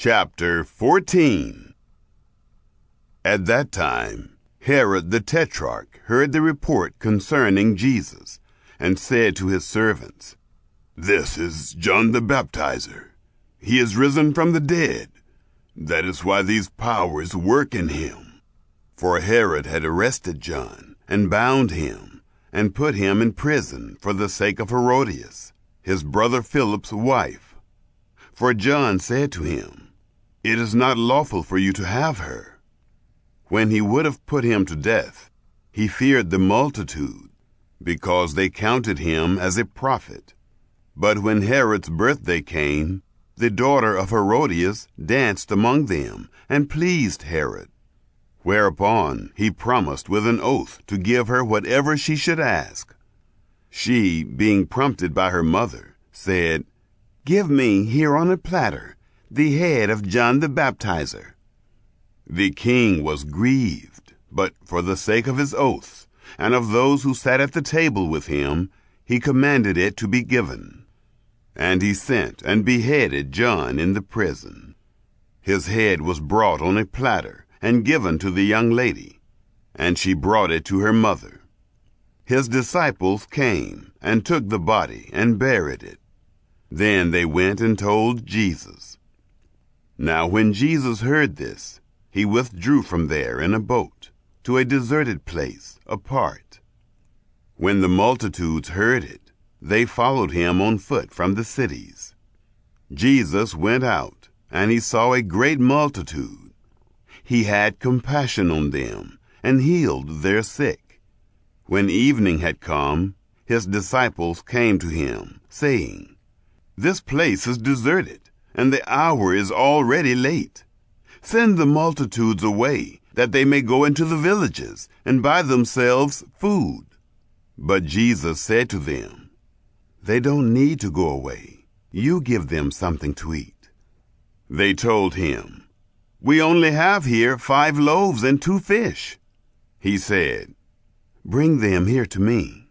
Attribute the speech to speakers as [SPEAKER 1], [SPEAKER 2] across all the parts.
[SPEAKER 1] Chapter 14. At that time, Herod the Tetrarch heard the report concerning Jesus, and said to his servants, "This is John the Baptizer. He is risen from the dead. That is why these powers work in him." For Herod had arrested John, and bound him, and put him in prison for the sake of Herodias, his brother Philip's wife. For John said to him, "It is not lawful for you to have her." When he would have put him to death, he feared the multitude, because they counted him as a prophet. But when Herod's birthday came, the daughter of Herodias danced among them, and pleased Herod. Whereupon he promised with an oath to give her whatever she should ask. She, being prompted by her mother, said, "Give me here on a platter the head of John the Baptizer." The king was grieved, but for the sake of his oaths, and of those who sat at the table with him, he commanded it to be given. And he sent and beheaded John in the prison. His head was brought on a platter and given to the young lady, and she brought it to her mother. His disciples came and took the body and buried it. Then they went and told Jesus. Now when Jesus heard this, he withdrew from there in a boat to a deserted place apart. When the multitudes heard it, they followed him on foot from the cities. Jesus went out, and he saw a great multitude. He had compassion on them, and healed their sick. When evening had come, his disciples came to him, saying, "This place is deserted, and the hour is already late. Send the multitudes away, that they may go into the villages and buy themselves food." But Jesus said to them, "They don't need to go away. You give them something to eat." They told him, "We only have here 5 loaves and 2 fish." He said, "Bring them here to me."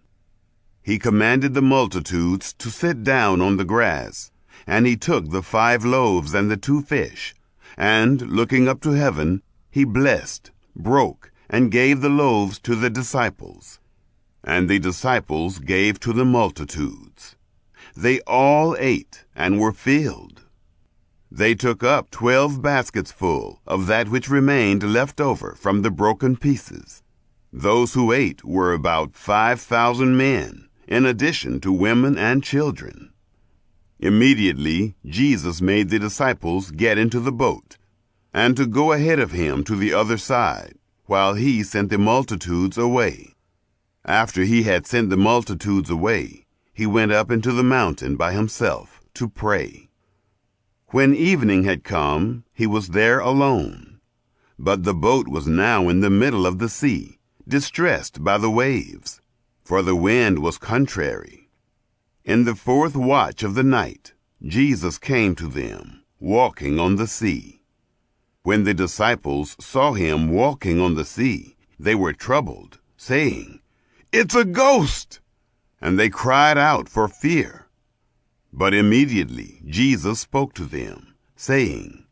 [SPEAKER 1] He commanded the multitudes to sit down on the grass, and he took the 5 loaves and the 2 fish, and, looking up to heaven, he blessed, broke, and gave the loaves to the disciples, and the disciples gave to the multitudes. They all ate and were filled. They took up 12 baskets full of that which remained left over from the broken pieces. Those who ate were about 5,000 men, in addition to women and children. Immediately Jesus made the disciples get into the boat, and to go ahead of him to the other side, while he sent the multitudes away. After he had sent the multitudes away, he went up into the mountain by himself to pray. When evening had come, he was there alone. But the boat was now in the middle of the sea, distressed by the waves, for the wind was contrary. In the 4th watch of the night, Jesus came to them, walking on the sea. When the disciples saw him walking on the sea, they were troubled, saying, "It's a ghost!" And they cried out for fear. But immediately Jesus spoke to them, saying,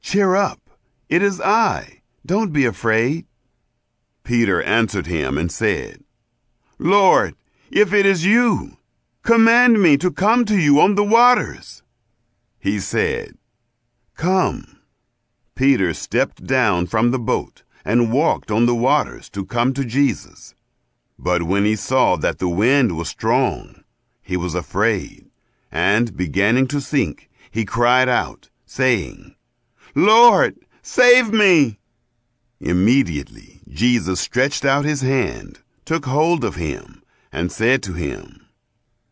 [SPEAKER 1] "Cheer up, it is I, don't be afraid." Peter answered him and said, "Lord, if it is you, command me to come to you on the waters." He said, "Come." Peter stepped down from the boat and walked on the waters to come to Jesus. But when he saw that the wind was strong, he was afraid, and beginning to sink, he cried out, saying, "Lord, save me!" Immediately Jesus stretched out his hand, took hold of him, and said to him,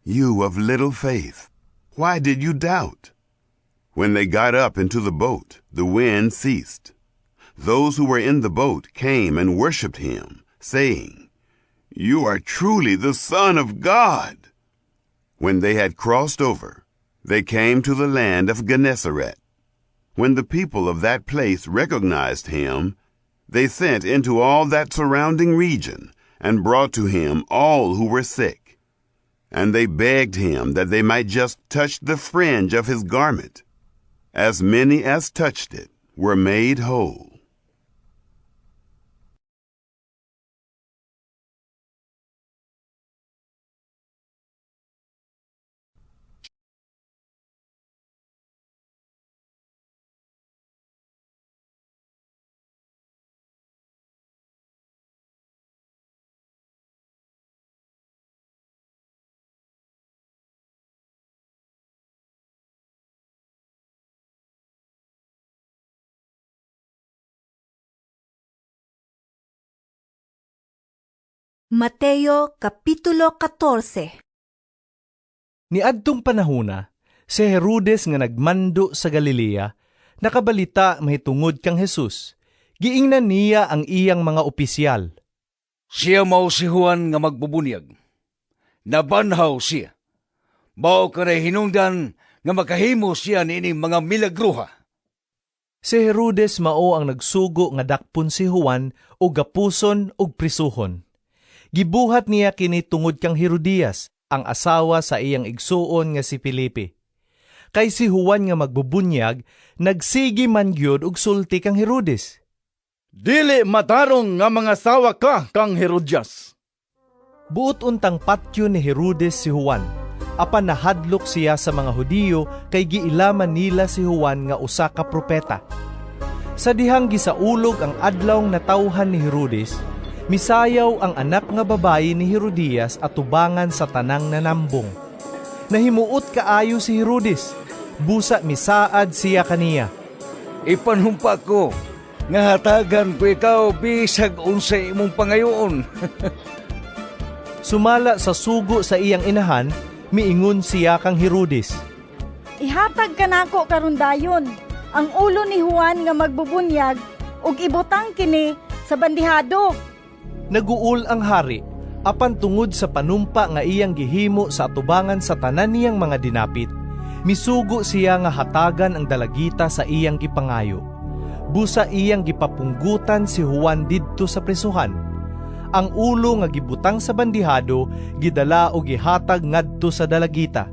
[SPEAKER 1] "You of little faith, why did you doubt?" When they got up into the boat, the wind ceased. Those who were in the boat came and worshipped him, saying, "You are truly the Son of God." When they had crossed over, they came to the land of Gennesaret. When the people of that place recognized him, they sent into all that surrounding region and brought to him all who were sick. And they begged him that they might just touch the fringe of his garment. As many as touched it were made whole.
[SPEAKER 2] Mateo Kapitulo 14.
[SPEAKER 3] Niadtong panahona, si Herodes nga nagmando sa Galilea, nakabalita mahitungod kang Jesus. Giingnan niya ang iyang mga opisyal.
[SPEAKER 4] Siya mao si Juan nga magbubunyag. Nabanhaw siya. Mao kanay hinungdan nga makahimo siya niining mga milagruha.
[SPEAKER 3] Si Herodes mao ang nagsugo nga dakpon si Juan o gapuson o prisuhon. Gibuhat niya kini tungod kang Herodias, ang asawa sa iyang igsuon nga si Felipe. Kay si Juan nga magbubunyag, nagsigi man gyud og sulti kang Herodes.
[SPEAKER 5] Dili matarong nga mga sawa ka, kang Herodias.
[SPEAKER 3] Buot untang patyo ni Herodes si Juan, apan nahadlok siya sa mga Hudiyo kay giilaman nila si Juan nga usa ka propeta. Sa dihang gisaulog ang adlawng natawhan ni Herodes, misayaw ang anak nga babaye ni Herodias at tubangan sa tanang nanambong. Nahimuot kaayo si Herodes, busa misaad siya kaniya.
[SPEAKER 4] Ipanhumpa ko, nga hatagan ko ikaw bisag unsay imong pangayoon.
[SPEAKER 3] Sumala sa sugo sa iyang inahan, miingon siya kang Herodes.
[SPEAKER 6] Ihatag kanako karon dayon ang ulo ni Juan nga magbubunyag ug ibutang kini sa bandihado.
[SPEAKER 3] Naguul ang hari, apan tungod sa panumpa nga iyang gihimo sa atubangan sa tanan niyang mga dinapit, misugo siya nga hatagan ang dalagita sa iyang gipangayo. Busa iyang gipapunggutan si Juan didto sa prisuhan. Ang ulo nga gibutang sa bandihado, gidala o gihatag ngadto sa dalagita.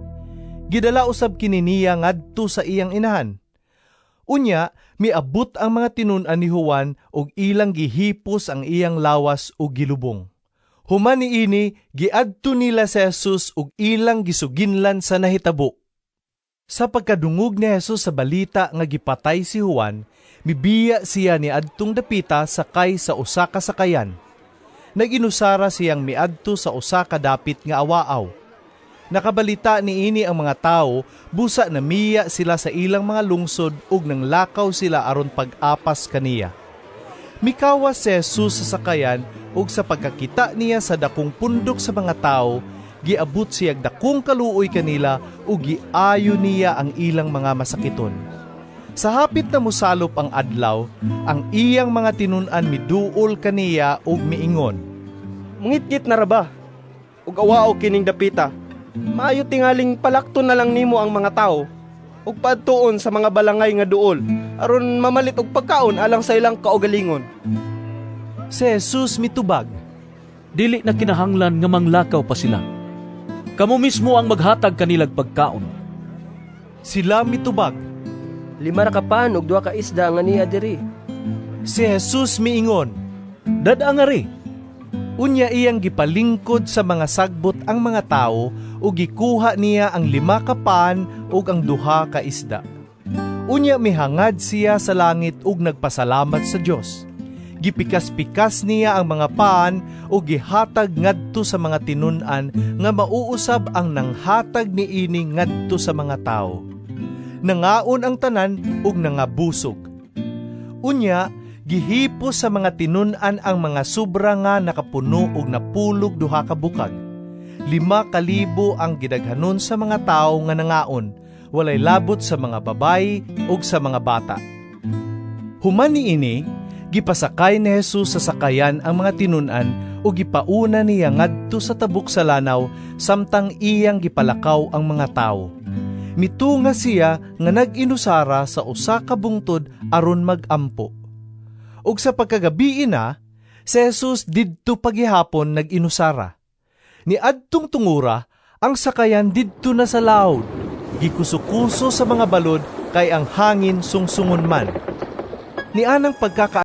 [SPEAKER 3] Gidala usab kini niya ngadto sa iyang inahan. Unya, miabot ang mga tinun-an ni Juan og ilang gihipos ang iyang lawas og gilubong. Human niini, giadto nila si Jesus og ilang gisuginlan sa nahitabo. Sa pagkadungog ni Jesus sa balita nga gipatay si Juan, mibiya siya ni adtong dapita sakay sa usa ka sakayan. Naginusara siyang miadto sa usa ka dapit nga awaaw. Nakabalita niini ang mga tao, busa na miya sila sa ilang mga lungsod ug nang lakaw sila aron pag-apas kaniya. Mikawas si Jesus sa sakayan ug sa pagkakita niya sa dakong pundok sa mga tao, giabot siyag dakong kaluoy kanila ug giayo niya ang ilang mga masakiton. Sa hapit na mosalop ang adlaw, ang iyang mga tinun-an miduol kaniya ug miingon,
[SPEAKER 5] Mungitgit na raba, ug awao kining dapita. Maayo tingaling palakton na lang nimo ang mga tao, ug paadtuon sa mga balangay nga duol, aron mamalit og pagkaon alang sa ilang kaugalingon.
[SPEAKER 3] Si Jesus mitubag,
[SPEAKER 7] Dili na kinahanglan nga manglakaw pa sila. Kamo mismo ang maghatag kanilag pagkaon.
[SPEAKER 3] sila mitubag.
[SPEAKER 8] 5 ra ka pan ug 2 ka isda nga niya diri.
[SPEAKER 3] Si Jesus miingon,
[SPEAKER 7] Dad-a nga ri.
[SPEAKER 3] unya iyang gipalingkod sa mga sagbot ang mga tao ug gikuha niya ang 5 ka pan ug ang 2 ka isda. Unya mihangad siya sa langit ug nagpasalamat sa Dios. Gipikas-pikas niya ang mga pan ug gihatag ngadto sa mga tinun-an nga mauusab ang nanghatag niini ngadto sa mga tao. Nangaon ang tanan ug nangabusog. Unya gihipos sa mga tinun-an ang mga sobra nga nakapuno ug napulog 2 ka bukag. 5,000 ang gidaghanon sa mga tao nga nangaon, walay labot sa mga babaye ug sa mga bata. Human niini, gipasakay ni Jesus sa sakayan ang mga tinun-an ug gipauna niya ngadto sa tabok sa lanaw samtang iyang gipalakaw ang mga tao. Mitunga siya nga nag-inusara sa usa ka bungtod aron magampo. Ug sa pagkagabi na, si Jesus didto paghihapon nag-inusara. Niadtong tungura, ang sakayan didto na sa laod. Gikuso-kuso sa mga balod kay ang hangin sungsungon man. Ni anang pagkaka